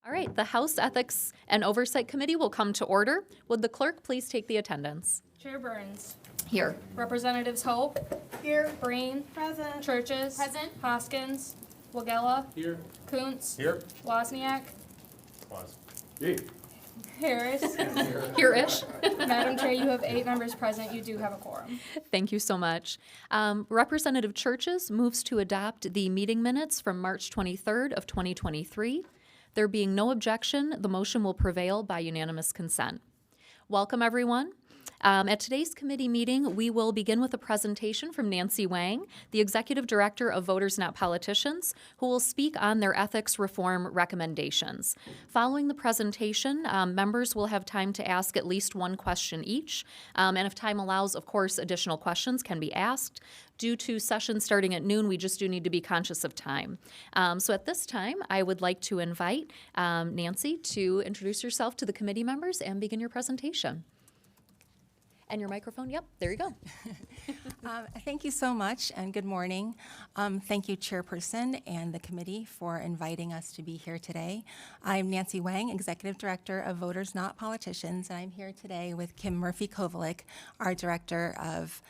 All right, the House Ethics and Oversight Committee will come to order. Would the clerk please take the attendance? Chair Burns. Here. Representatives Hope. Here. Breen. Present. Churches. Present. Hoskins. Wagella. Here. Kuntz. Here. Wozniak. Pause. Here. Harris. Here-ish. Madam Chair, you have 8 members present. You do have a quorum. Thank you so much. Representative Churches moves to adopt the meeting minutes from March 23rd of 2023. There being no objection, the motion will prevail by unanimous consent. Welcome, everyone. At today's committee meeting, we will begin with a presentation from Nancy Wang, the Executive Director of Voters Not Politicians, who will speak on their ethics reform recommendations. Following the presentation, members will have time to ask at least one question each, and if time allows, of course, additional questions can be asked. Due to session starting at noon, we just do need to be conscious of time. So at this time, I would like to invite Nancy to introduce yourself to the committee members and begin your presentation. And your microphone, yep, there you go. Thank you so much, and good morning. Thank you, Chairperson and the committee, for inviting us to be here today. I'm Nancy Wang, Executive Director of Voters Not Politicians, and I'm here today with Kim Murphy-Kovalik, our Director of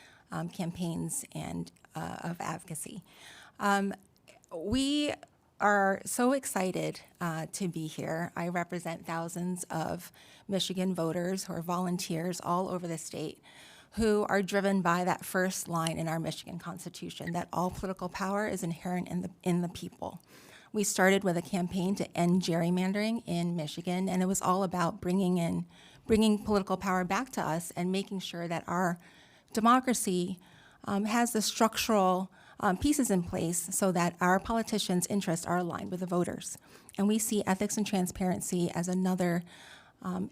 Campaigns and of Advocacy. We are so excited to be here. I represent thousands of Michigan voters who are volunteers all over the state who are driven by that first line in our Michigan Constitution, that all political power is inherent in the people. We started with a campaign to end gerrymandering in Michigan, and it was all about bringing political power back to us and making sure that our democracy has the structural pieces in place so that our politicians' interests are aligned with the voters. And we see ethics and transparency as another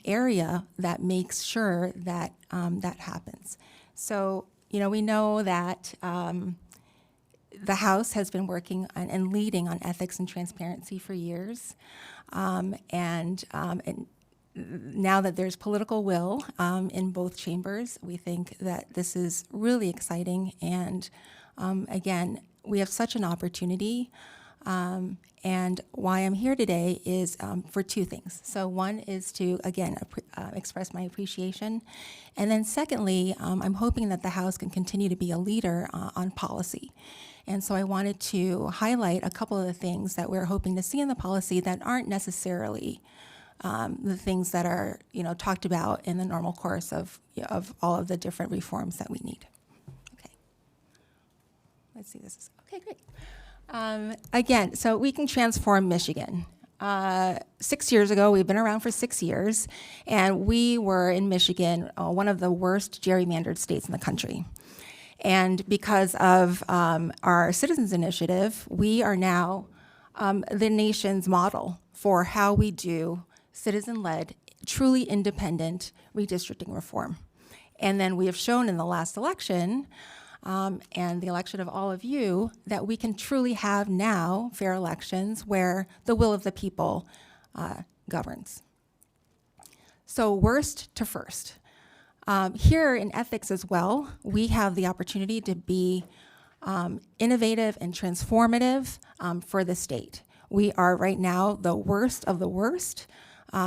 area that makes sure that that happens. So, we know that the House has been working on, and leading on ethics and transparency for years. And now that there's political will in both chambers, we think that this is really exciting. And again, we have such an opportunity. And why I'm here today is for 2 things. So one is to, again, express my appreciation. And then secondly, I'm hoping that the House can continue to be a leader on policy. And so I wanted to highlight a couple of the things that we're hoping to see in the policy that aren't necessarily the things that are, talked about in the normal course of all of the different reforms that we need. Okay. Let's see, this is, okay, great. Again, so we can transform Michigan. 6 years ago, we've been around for 6 years, and we were in Michigan, one of the worst gerrymandered states in the country. And because of our Citizens Initiative, we are now the nation's model for how we do citizen-led, truly independent redistricting reform. And then we have shown in the last election and the election of all of you that we can truly have now fair elections where the will of the people governs. So worst to first. Here in ethics as well, we have the opportunity to be innovative and transformative for the state. We are right now the worst of the worst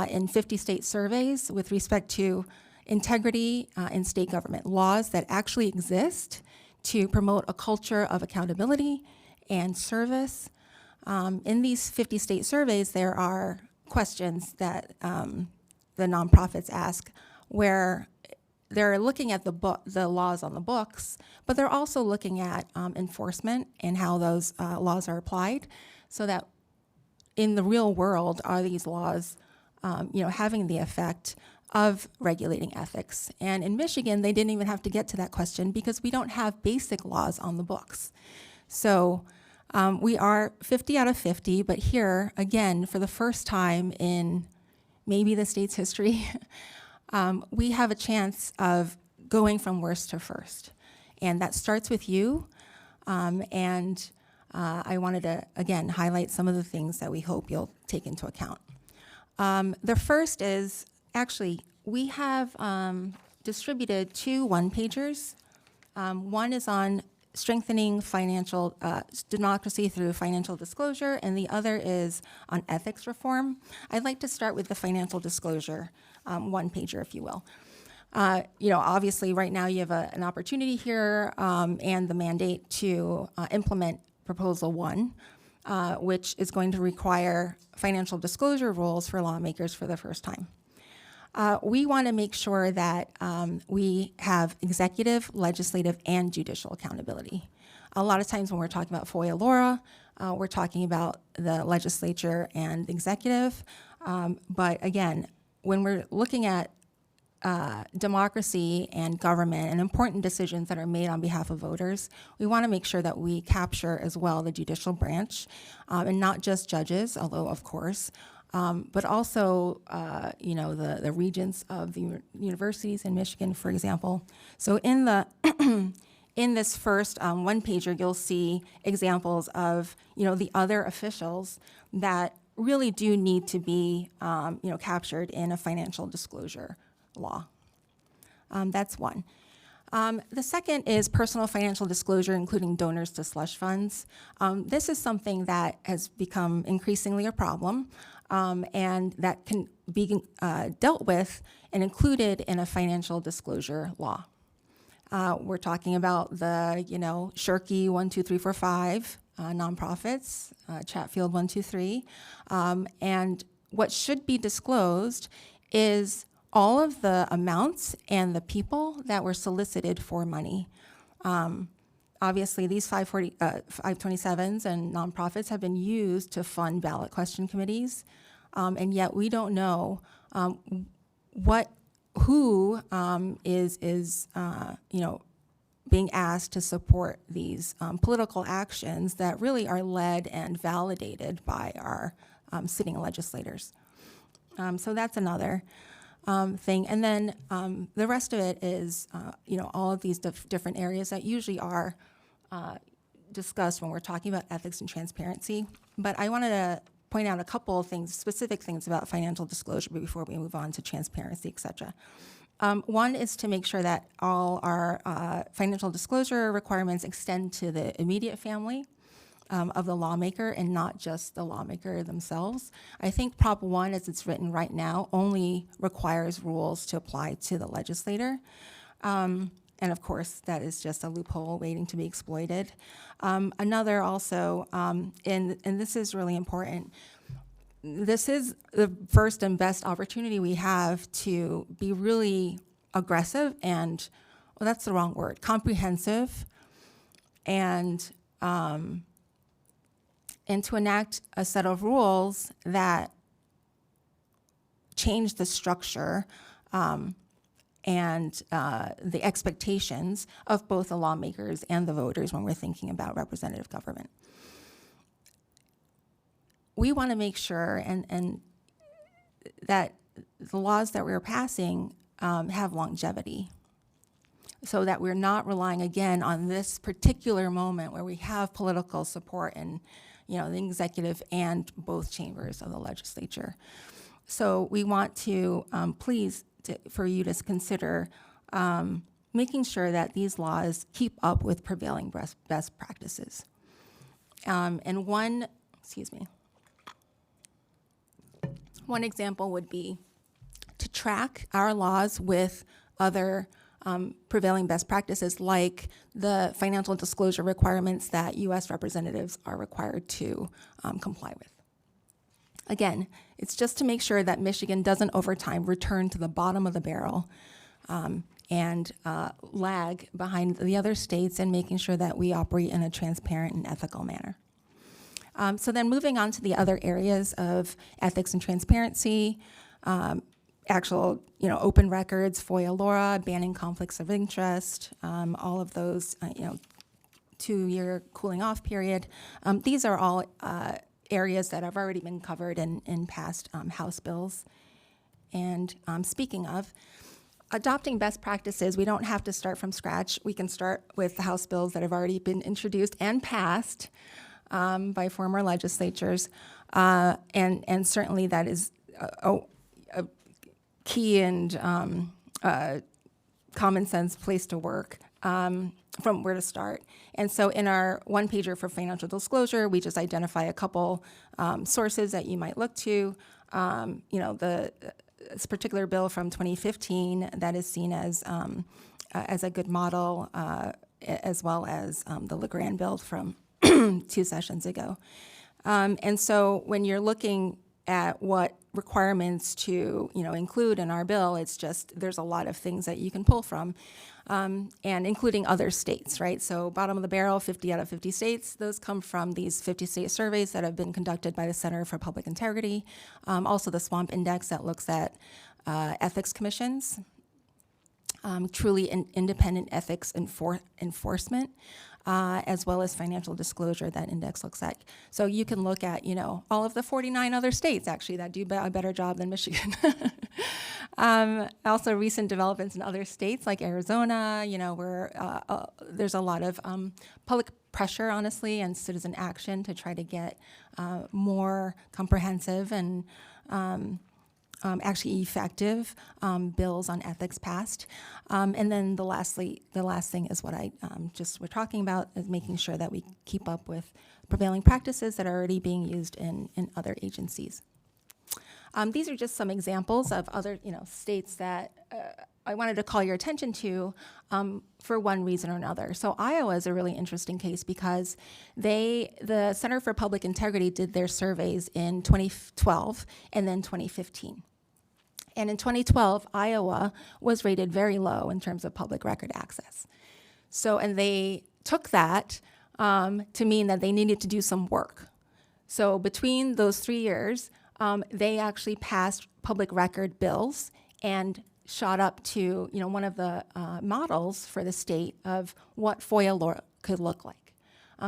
in 50 state surveys with respect to integrity in state government, laws that actually exist to promote a culture of accountability and service. In these 50 state surveys, there are questions that the nonprofits ask where they're looking at the laws on the books, but they're also looking at enforcement and how those laws are applied, so that in the real world, are these laws having the effect of regulating ethics. And in Michigan, they didn't even have to get to that question because we don't have basic laws on the books. So we are 50 out of 50, but here, again, for the first time in maybe the state's history, we have a chance of going from worst to first. And that starts with you. And I wanted to, again, highlight some of the things that we hope you'll take into account. The first is, actually, we have distributed 2 one-pagers. One is on strengthening financial democracy through financial disclosure, and the other is on ethics reform. I'd like to start with the financial disclosure, one-pager, if you will. Obviously, right now you have an opportunity here and the mandate to implement Proposal 1, which is going to require financial disclosure rules for lawmakers for the first time. We want to make sure that we have executive, legislative, and judicial accountability. A lot of times when we're talking about FOIA LAWRA, we're talking about the legislature and executive. But again, when we're looking at democracy and government and important decisions that are made on behalf of voters, we want to make sure that we capture as well the judicial branch, and not just judges, although of course, but also the regents of the universities in Michigan, for example. So in the in this first one-pager, you'll see examples of the other officials that really do need to be captured in a financial disclosure law. That's one. The second is personal financial disclosure, including donors to slush funds. This is something that has become increasingly a problem, and that can be dealt with and included in a financial disclosure law. We're talking about the, Shirky 1, 2, 3, 4, 5 nonprofits, Chatfield 1, 2, 3, and what should be disclosed is all of the amounts and the people that were solicited for money. Obviously, these 527s and nonprofits have been used to fund ballot question committees, and yet we don't know who is being asked to support these political actions that really are led and validated by our sitting legislators. So that's another thing. And then the rest of it is, all of these different areas that usually are discussed when we're talking about ethics and transparency. But I wanted to point out a couple of things, specific things about financial disclosure before we move on to transparency, et cetera. One is to make sure that all our financial disclosure requirements extend to the immediate family of the lawmaker and not just the lawmaker themselves. I think Prop 1, as it's written right now, only requires rules to apply to the legislator. And of course, that is just a loophole waiting to be exploited. Another also, and this is really important, this is the first and best opportunity we have to be really aggressive and, well, that's the wrong word, comprehensive, and to enact a set of rules that change the structure and the expectations of both the lawmakers and the voters when we're thinking about representative government. We want to make sure and that the laws that we're passing have longevity, so that we're not relying again on this particular moment where we have political support in the executive and both chambers of the legislature. So we want to for you to consider making sure that these laws keep up with prevailing best practices. And one example would be to track our laws with other prevailing best practices, like the financial disclosure requirements that U.S. representatives are required to comply with. Again, it's just to make sure that Michigan doesn't over time return to the bottom of the barrel and lag behind the other states, and making sure that we operate in a transparent and ethical manner. So then moving on to the other areas of ethics and transparency, actual, open records, FOIA LAWRA, banning conflicts of interest, all of those, 2-year cooling off period. These are all areas that have already been covered in past House bills. And speaking of, adopting best practices, we don't have to start from scratch. We can start with the House bills that have already been introduced and passed by former legislatures. And certainly that is a key and common sense place to work. from where to start. And so in our one pager for financial disclosure, we just identify a couple sources that you might look to. This particular bill from 2015 that is seen as a good model, as well as the LeGrand bill from 2 sessions ago. And so when you're looking at what requirements to include in our bill, it's just there's a lot of things that you can pull from, and including other states, right? So bottom of the barrel, 50 out of 50 states. Those come from these 50 state surveys that have been conducted by the Center for Public Integrity. Also the SWAMP Index that looks at ethics commissions, truly independent ethics enforcement, as well as financial disclosure that index looks at. So you can look at, all of the 49 other states actually that do a better job than Michigan. Also recent developments in other states like Arizona, where there's a lot of public pressure, honestly, and citizen action to try to get more comprehensive and actually effective bills on ethics passed. And then the last thing is what I just were talking about, is making sure that we keep up with prevailing practices that are already being used in other agencies. These are just some examples of other states that I wanted to call your attention to for one reason or another. So Iowa is a really interesting case because the Center for Public Integrity did their surveys in 2012 and then 2015. And in 2012, Iowa was rated very low in terms of public record access. So, and they took that to mean that they needed to do some work. So between those 3 years, they actually passed public record bills and shot up to one of the models for the state of what FOIA law could look like.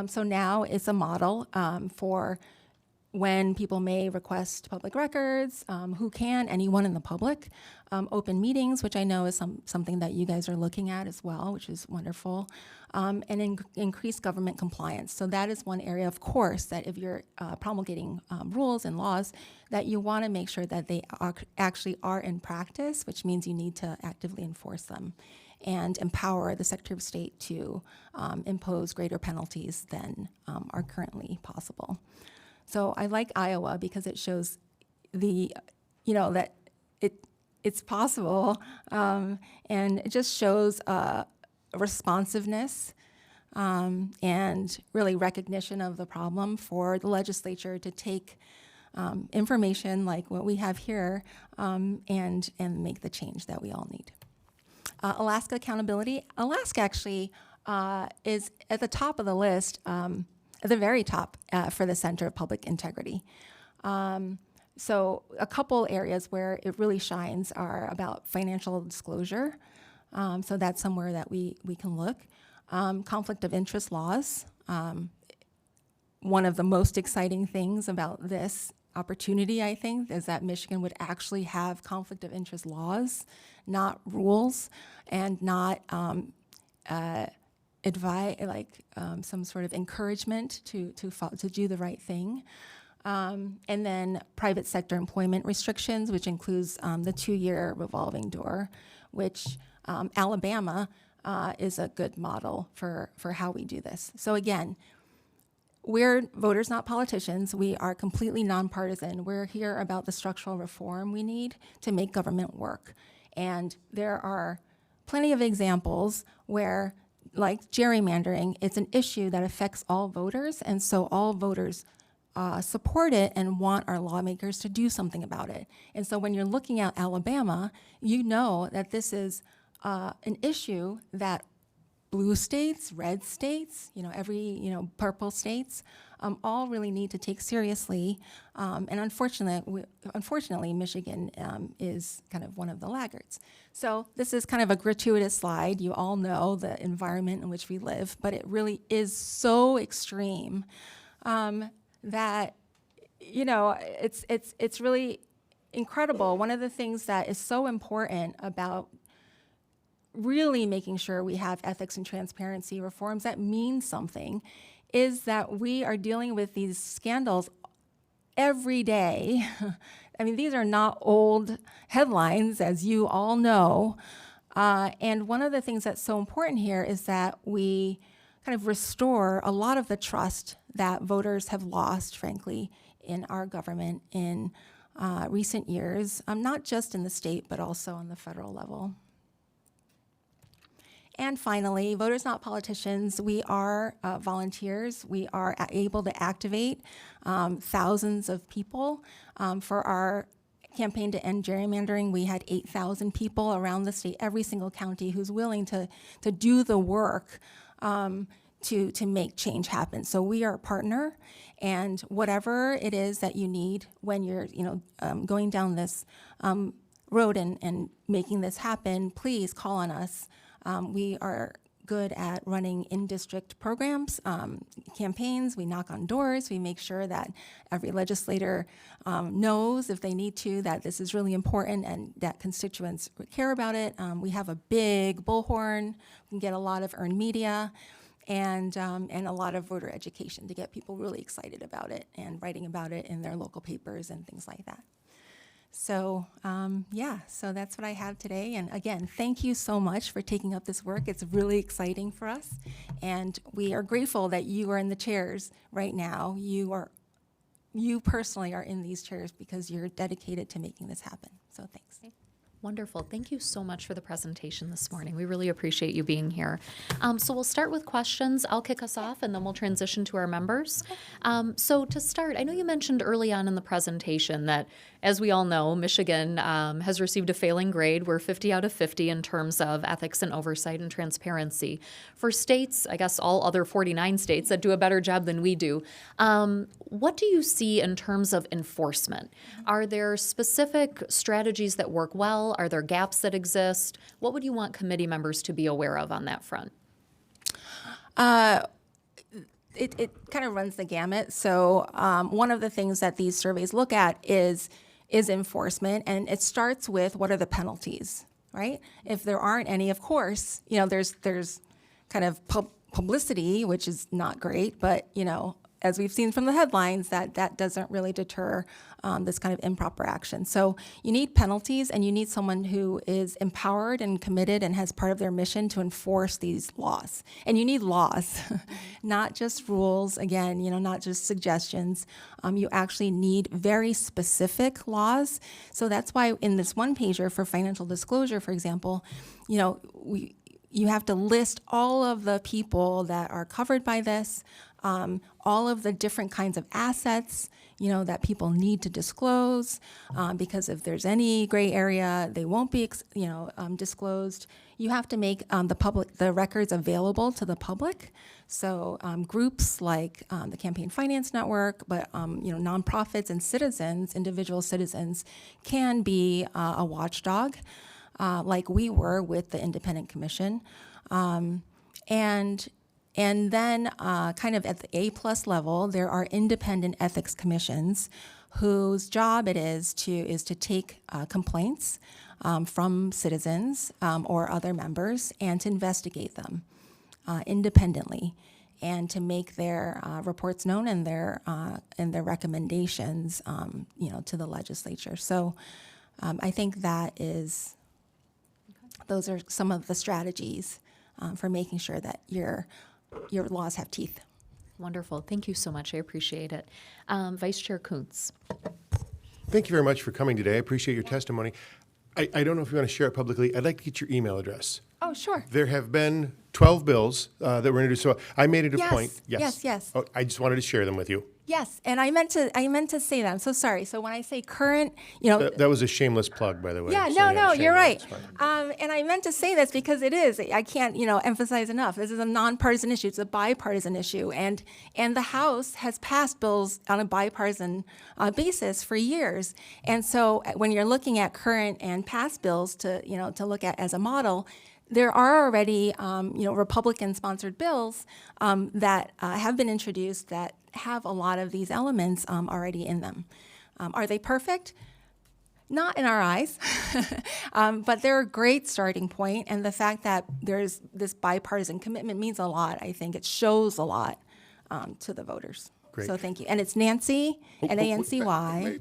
So now it's a model for when people may request public records, who can, anyone in the public, open meetings, which I know is something that you guys are looking at as well, which is wonderful, and increased government compliance. So that is one area, of course, that if you're promulgating rules and laws, that you want to make sure that they actually are in practice, which means you need to actively enforce them and empower the Secretary of State to impose greater penalties than are currently possible. So I like Iowa because it shows that it's possible, and it just shows responsiveness and really recognition of the problem for the legislature to take information like what we have here and make the change that we all need. Alaska accountability. Alaska actually is at the top of the list. At the very top for the Center of Public Integrity. So a couple areas where it really shines are about financial disclosure. So that's somewhere that we can look. Conflict of interest laws. One of the most exciting things about this opportunity, I think, is that Michigan would actually have conflict of interest laws, not rules, and not some sort of encouragement to do the right thing. And then private sector employment restrictions, which includes the 2-year revolving door, which Alabama is a good model for how we do this. So again, we're voters, not politicians. We are completely nonpartisan. We're here about the structural reform we need to make government work. And there are plenty of examples where, like gerrymandering, it's an issue that affects all voters, and so all voters support it and want our lawmakers to do something about it. And so when you're looking at Alabama, you know that this is an issue that blue states, red states, purple states, all really need to take seriously. And unfortunately, Michigan is kind of one of the laggards. So this is kind of a gratuitous slide. You all know the environment in which we live, but it really is so extreme that, it's really incredible. One of the things that is so important about really making sure we have ethics and transparency reforms that mean something is that we are dealing with these scandals every day. I mean, these are not old headlines, as you all know. And one of the things that's so important here is that we kind of restore a lot of the trust that voters have lost, frankly, in our government in recent years, not just in the state, but also on the federal level. And finally, Voters Not Politicians, we are volunteers. We are able to activate thousands of people. For our campaign to end gerrymandering, we had 8,000 people around the state, every single county, who's willing to do the work to make change happen. So we are a partner, and whatever it is that you need when you're going down this road and making this happen, please call on us. We are good at running in-district programs, campaigns. We knock on doors. We make sure that every legislator knows, if they need to, that this is really important and that constituents care about it. We have a big bullhorn. We can get a lot of earned media and a lot of voter education to get people really excited about it and writing about it in their local papers and things like that. So, so that's what I have today. And again, thank you so much for taking up this work. It's really exciting for us. And we are grateful that you are in the chairs right now. You personally are in these chairs because you're dedicated to making this happen. So thanks. Wonderful. Thank you so much for the presentation this morning. We really appreciate you being here. So we'll start with questions. I'll kick us off, and then we'll transition to our members. So to start, I know you mentioned early on in the presentation that, as we all know, Michigan has received a failing grade. We're 50 out of 50 in terms of ethics and oversight and transparency. For states, I guess all other 49 states that do a better job than we do, what do you see in terms of enforcement? Are there specific strategies that work well? Are there gaps that exist? What would you want committee members to be aware of on that front? It kind of runs the gamut. So one of the things that these surveys look at is enforcement, and it starts with what are the penalties, right? If there aren't any, of course, there's kind of publicity, which is not great, but as we've seen from the headlines, that doesn't really deter this kind of improper action. So you need penalties, and you need someone who is empowered and committed and has part of their mission to enforce these laws. And you need laws, not just rules, again, not just suggestions. You actually need very specific laws. So that's why in this one pager for financial disclosure, for example, you have to list all of the people that are covered by this, all of the different kinds of assets, that people need to disclose, because if there's any gray area, they won't be, disclosed. You have to make the records available to the public. So groups like the Campaign Finance Network, but nonprofits and citizens, individual citizens, can be a watchdog, like we were with the Independent Commission, and then kind of at the A+ level, there are independent ethics commissions whose job it is to take complaints from citizens or other members and to investigate them independently and to make their reports known and their recommendations to the legislature. So I think those are some of the strategies for making sure that your laws have teeth. Wonderful. Thank you so much. I appreciate it. Vice Chair Kuntz. Thank you very much for coming today. I appreciate your testimony. I don't know if you want to share it publicly. I'd like to get your email address. Oh, sure. There have been 12 bills that were introduced, so I made it a Yes, point. yes. Oh, I just wanted to share them with you. Yes, and I meant to say that. I'm so sorry. So when I say current, That was a shameless plug, by the way. Yeah, So, no, shame you're on it. right. It's fine. And I meant to say this because it is. I can't, emphasize enough. This is a nonpartisan issue. It's a bipartisan issue, and the House has passed bills on a bipartisan basis for years. And so when you're looking at current and past bills to look at as a model, there are already, Republican-sponsored bills that have been introduced that have a lot of these elements already in them. Are they perfect? Not in our eyes, but they're a great starting point, and the fact that there's this bipartisan commitment means a lot. I think it shows a lot to the voters. Great. So thank you. And it's Nancy, Nancy, Wait.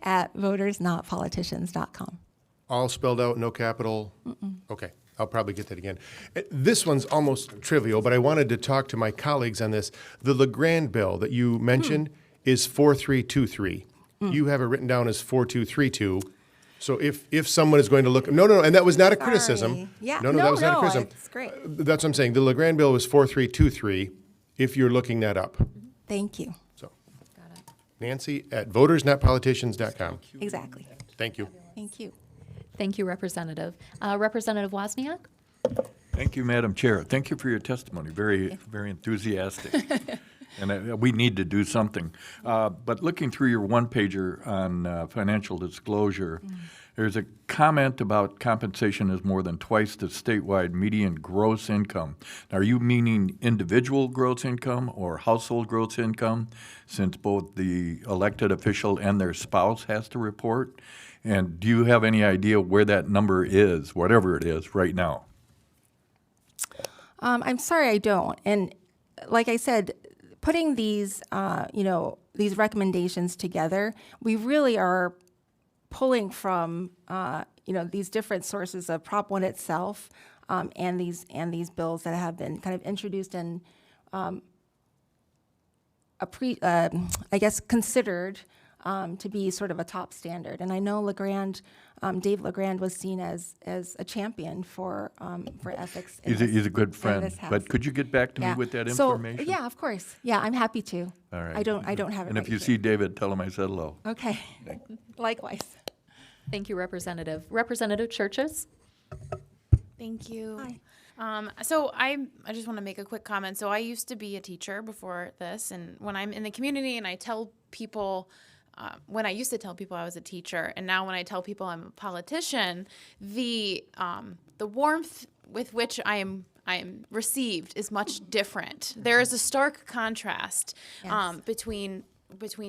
at votersnotpoliticians.com. All spelled out, no capital? Okay, I'll probably get that again. This one's almost trivial, but I wanted to talk to my colleagues on this. The LeGrand bill that you mentioned is 4323. You have it written down as 4232. So if someone is going to look, no, and that was not a criticism. Sorry. Yeah. No, that was not a criticism. It's great. That's what I'm saying. The LeGrand bill was 4323, if you're looking that up. Thank you. So, Nancy at votersnotpoliticians.com. Exactly. Thank you. Thank you. Thank you, Representative. Representative Wozniak? Thank you, Madam Chair. Thank you for your testimony. Very, very enthusiastic. And we need to do something. But looking through your one-pager on financial disclosure, there's a comment about compensation is more than twice the statewide median gross income. Now, are you meaning individual gross income or household gross income, since both the elected official and their spouse has to report? And do you have any idea where that number is, whatever it is, right now? I'm sorry, I don't. And like I said, putting these, these recommendations together, we really are pulling from, these different sources of Prop 1 itself, and these bills that have been kind of introduced and, considered to be sort of a top standard. And I know LeGrand, Dave LeGrand was seen as a champion for ethics. He's a good friend, this house. but could you get back to me with that information? So, yeah, of course. Yeah, I'm happy to. All right. I don't have it And right if you here. see David, tell him I said hello. Okay. Likewise. Thank you, Representative. Representative Churches? Thank you. Hi. So I just want to make a quick comment. So I used to be a teacher before this, and when I'm in the community and I tell people, when I used to tell people I was a teacher, and now when I tell people I'm a politician, the warmth with which I am received is much different. There is a stark contrast Yes. between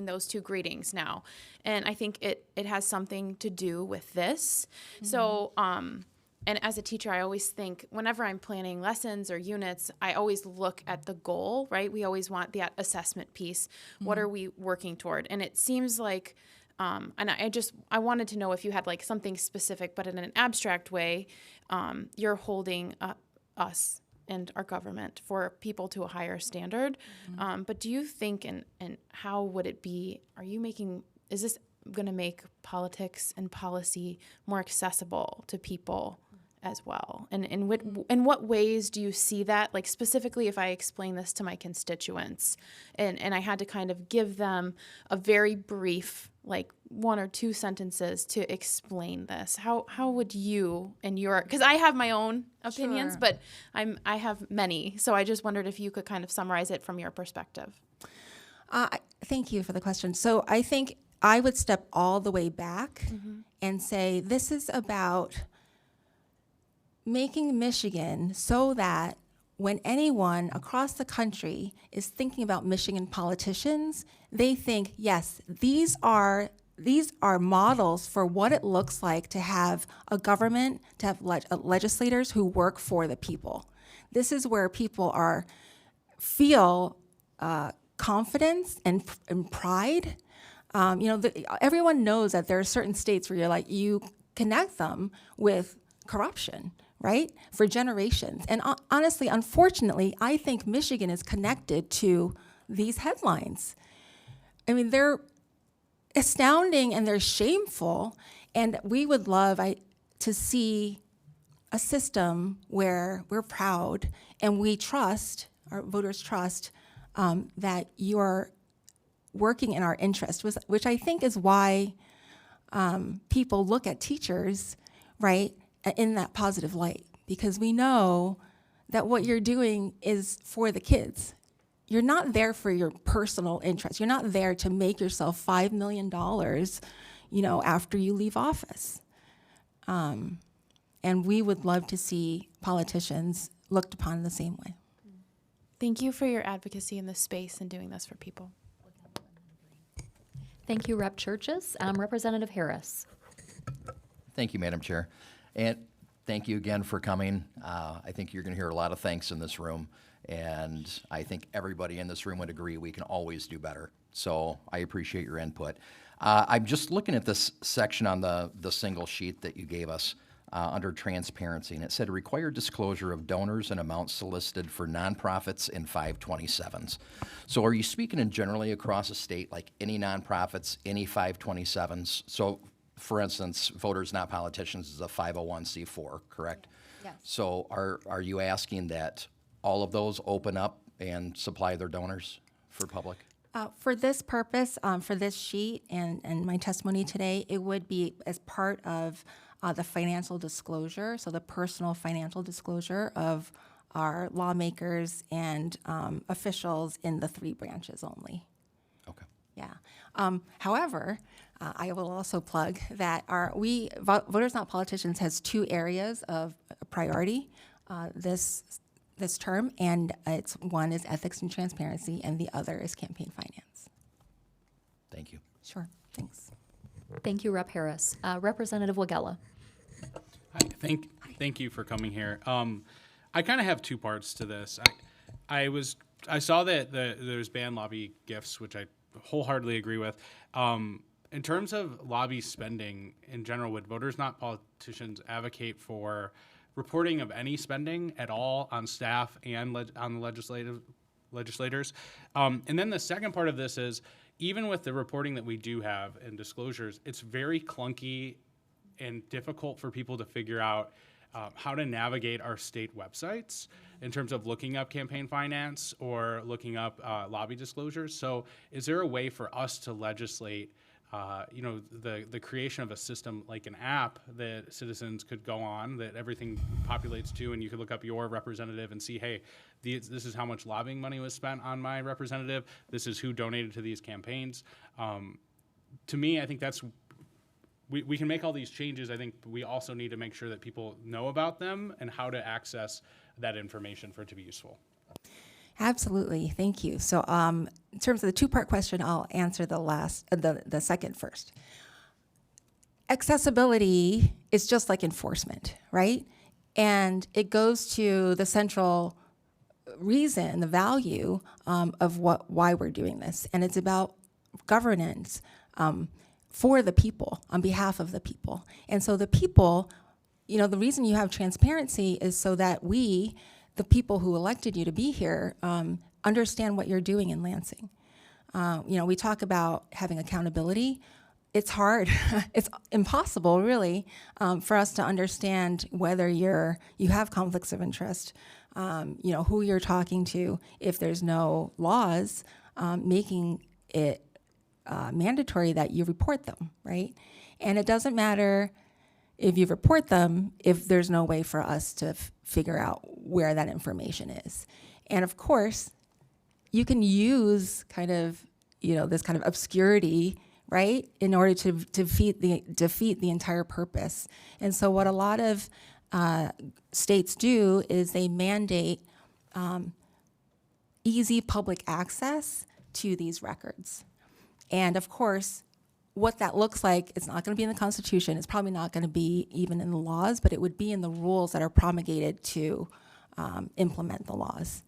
those two greetings now, and I think it has something to do with this. So and as a teacher, I always think whenever I'm planning lessons or units, I always look at the goal, right? We always want that assessment piece. What are we working toward? And it seems like, and I wanted to know if you had like something specific, but in an abstract way, you're holding us and our government for people to a higher standard. But do you think, and how would it be, is this going to make politics and policy more accessible to people as well? And in what ways do you see that? Like specifically, if I explain this to my constituents and I had to kind of give them a very brief, like 1 or 2 sentences to explain this, how would you and because I have my own opinions, Sure. but I have many. So I just wondered if you could kind of summarize it from your perspective. Thank you for the question. So I think I would step all the way back and say this is about making Michigan so that when anyone across the country is thinking about Michigan politicians, they think, yes, these are models for what it looks like to have a government, to have legislators who work for the people. This is where people feel confidence and pride. Everyone knows that there are certain states where you connect them with corruption, right? For generations. And honestly, unfortunately, I think Michigan is connected to these headlines. I mean, they're astounding and they're shameful. And we would love to see a system where we're proud and we trust, our voters trust, that you're working in our interest, which I think is why people look at teachers, right, in that positive light, because we know that what you're doing is for the kids. You're not there for your personal interest. You're not there to make yourself $5 million, after you leave office. And we would love to see politicians looked upon the same way. Thank you for your advocacy in this space and doing this for people. Thank you, Rep. Churches. Representative Harris. Thank you, Madam Chair. And thank you again for coming. I think you're going to hear a lot of thanks in this room. And I think everybody in this room would agree we can always do better. So I appreciate your input. I'm just looking at this section on the single sheet that you gave us under transparency, and it said required disclosure of donors and amounts solicited for nonprofits in 527s. So are you speaking in generally across the state, like any nonprofits, any 527s? So for instance, Voters Not Politicians is a 501c4, correct? Yes. So are you asking that all of those open up and supply their donors for public? For this purpose, for this sheet and my testimony today, it would be as part of the financial disclosure, so the personal financial disclosure of our lawmakers and officials in the 3 branches only. Okay. Yeah. However, I will also plug that Voters Not Politicians has 2 areas of priority this term, and one is ethics and transparency, and the other is campaign finance. Thank you. Sure. Thanks. Thank you, Rep. Harris. Representative Wagella. Hi, thank you for coming here. I kind of have 2 parts to this. I saw that there's banned lobby gifts, which I wholeheartedly agree with. In terms of lobby spending in general, would Voters Not Politicians advocate for reporting of any spending at all on staff and on the legislators? And then the second part of this is, even with the reporting that we do have and disclosures, it's very clunky and difficult for people to figure out how to navigate our state websites in terms of looking up campaign finance or looking up lobby disclosures. So is there a way for us to legislate the creation of a system like an app that citizens could go on, that everything populates to, and you could look up your representative and see, hey, this is how much lobbying money was spent on my representative. This is who donated to these campaigns. To me, I think we can make all these changes. I think we also need to make sure that people know about them and how to access that information for it to be useful. Absolutely. Thank you. So in terms of the 2-part question, I'll answer the second first. Accessibility is just like enforcement, right? And it goes to the central reason, the value of why we're doing this. And it's about governance for the people, on behalf of the people. And so the people, the reason you have transparency is so that we, the people who elected you to be here, understand what you're doing in Lansing. We talk about having accountability. It's hard. It's impossible, really, for us to understand whether you have conflicts of interest, who you're talking to, if there's no laws making it mandatory that you report them, right? And it doesn't matter if you report them if there's no way for us to figure out where that information is. And of course, you can use kind of, this kind of obscurity, right, in order to defeat the entire purpose. And so what a lot of states do is they mandate easy public access to these records. And of course, what that looks like, it's not going to be in the Constitution. It's probably not going to be even in the laws, but it would be in the rules that are promulgated to implement the laws.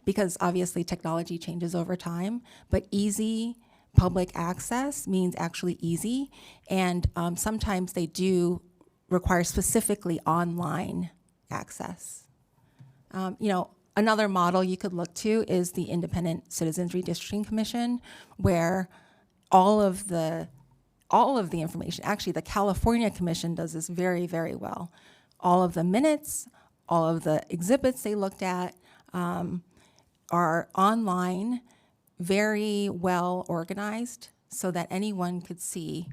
Because obviously technology changes over time, but easy public access means actually easy. And sometimes they do require specifically online access. Another model you could look to is the Independent Citizens Redistricting Commission, where all of the information, actually the California Commission does this very, very well. All of the minutes, all of the exhibits they looked at are online, very well organized, so that anyone could see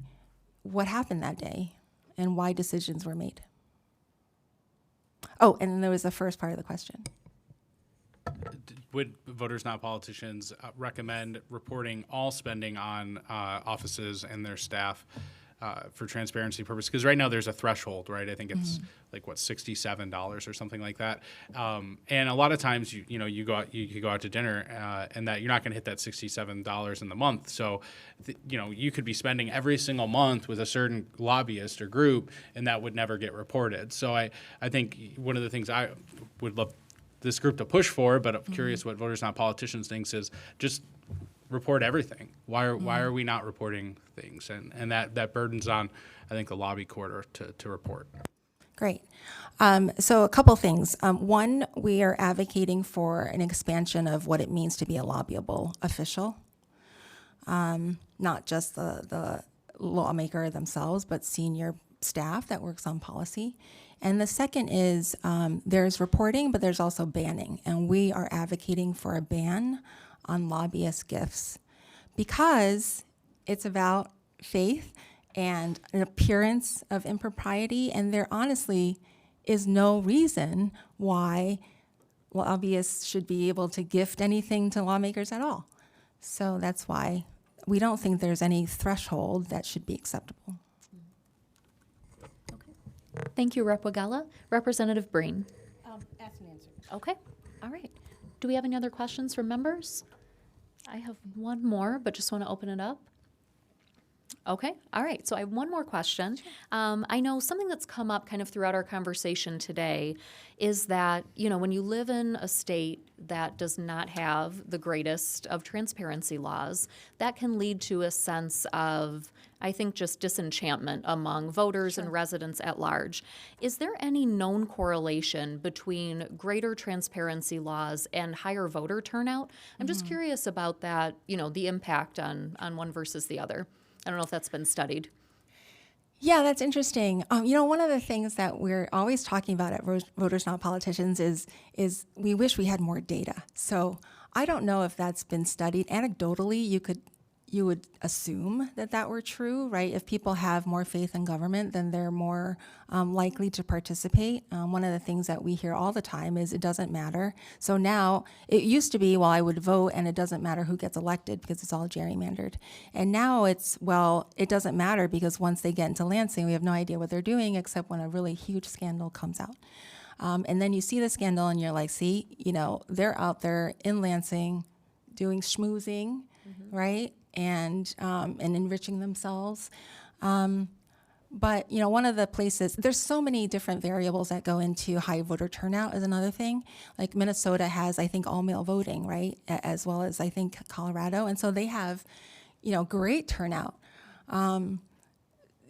what happened that day and why decisions were made. Oh, and then there was the first part of the question. Would Voters Not Politicians recommend reporting all spending on offices and their staff for transparency purposes? Because right now there's a threshold, right? I think it's $67 or something like that. And a lot of times you go out to dinner and that you're not going to hit that $67 in the month. So you could be spending every single month with a certain lobbyist or group, and that would never get reported. So I think one of the things I would love this group to push for, but I'm curious what Voters Not Politicians thinks, is just report everything. Why are we not reporting things? And that burdens on, I think, the lobby quarter to report. Great. So a couple things. One, we are advocating for an expansion of what it means to be a lobbyable official, not just the lawmaker themselves, but senior staff that works on policy. And the second is there's reporting, but there's also banning. And we are advocating for a ban on lobbyist gifts because it's about faith and an appearance of impropriety, and there honestly is no reason why lobbyists should be able to gift anything to lawmakers at all. So that's why we don't think there's any threshold that should be acceptable. Thank you, Rep. Wagella. Representative Breen. Asked and answered. Okay, all right. Do we have any other questions from members? I have one more, but just want to open it up. Okay, all right. So I have one more question. I know something that's come up kind of throughout our conversation today is that, you know, when you live in a state that does not have the greatest of transparency laws, that can lead to a sense of, I think, just disenchantment among voters and residents at large. Is there any known correlation between greater transparency laws and higher voter turnout? I'm just curious about that, you know, the impact on one versus the other. I don't know if that's been studied. Yeah, that's interesting. You know, one of the things that we're always talking about at Voters Not Politicians is we wish we had more data. So I don't know if that's been studied. Anecdotally, you would assume that were true, right? If people have more faith in government, then they're more likely to participate. One of the things that we hear all the time is it doesn't matter. So now, it used to be, well, I would vote and it doesn't matter who gets elected because it's all gerrymandered. And now it's, well, it doesn't matter because once they get into Lansing, we have no idea what they're doing except when a really huge scandal comes out. And then you see the scandal and you're like, see, you know, they're out there in Lansing doing schmoozing, right? And enriching themselves. But, you know, one of the places, there's so many different variables that go into high voter turnout is another thing. Like Minnesota has, I think, all-mail voting, right? As well as, I think, Colorado. And so they have, you know, great turnout. You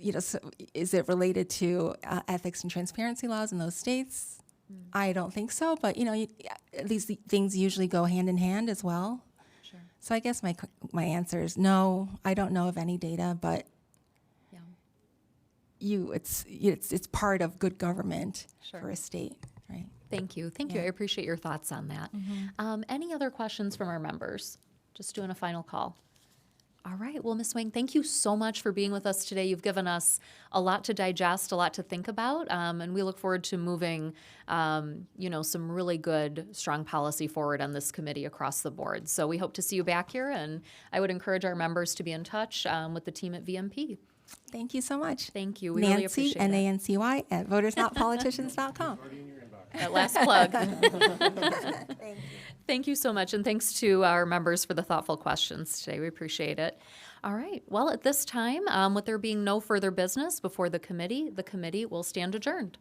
know, so is it related to ethics and transparency laws in those states? I don't think so. But, you know, these things usually go hand in hand as well. So I guess my answer is no. I don't know of any data, but it's part of good government for a state, right? Thank you. Thank you. I appreciate your thoughts on that. Any other questions from our members? Just doing a final call. All right. Well, Ms. Wang, thank you so much for being with us today. You've given us a lot to digest, a lot to think about, and we look forward to moving, you know, some really good, strong policy forward on this committee across the board. So we hope to see you back here, and I would encourage our members to be in touch with the team at VMP. Thank you so much. Thank you. We really Nancy, appreciate it. Nancy, at votersnotpoliticians.com. That last plug. Thank you so much, and thanks to our members for the thoughtful questions today. We appreciate it. All right. Well, at this time, with there being no further business before the committee will stand adjourned.